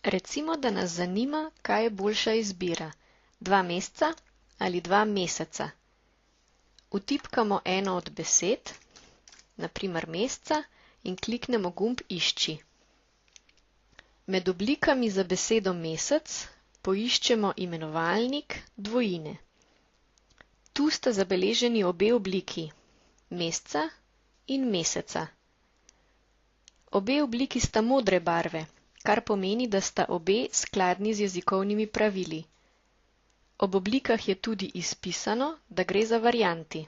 Recimo, da nas zanima, kaj je boljša izbira, 2 meseca ali 2 meseca. Vtipkamo eno od besed, na primer meseca, in kliknemo gumb Išči. Med oblikami za besedo mesec poiščemo imenovalnik dvojine. Tu sta zabeleženi obe obliki, meseca in meseca. Obe obliki sta modre barve, kar pomeni, da sta obe skladni z jezikovnimi pravili. Ob oblikah je tudi izpisano, da gre za varianti.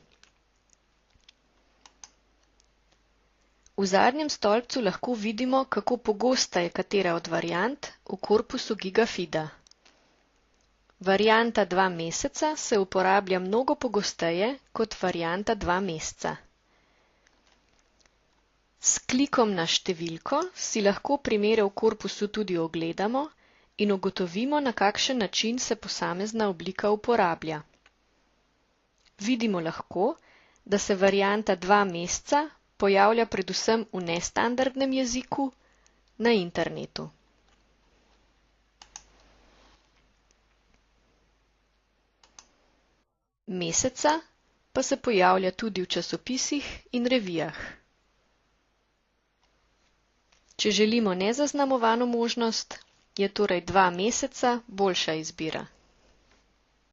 V zadnjem stolpcu lahko vidimo, kako pogosta je katera od variant v korpusu Gigafida. Varianta 2 meseca se uporablja mnogo pogosteje kot varianta 2 meseca. S klikom na številko si lahko primere v korpusu tudi ogledamo in ugotovimo, na kakšen način se posamezna oblika uporablja. Vidimo lahko, da se varianta 2 meseca pojavlja predvsem v nestandardnem jeziku na internetu. Meseca pa se pojavlja tudi v časopisih in revijah. Če želimo nezaznamovano možnost, je torej 2 meseca boljša izbira.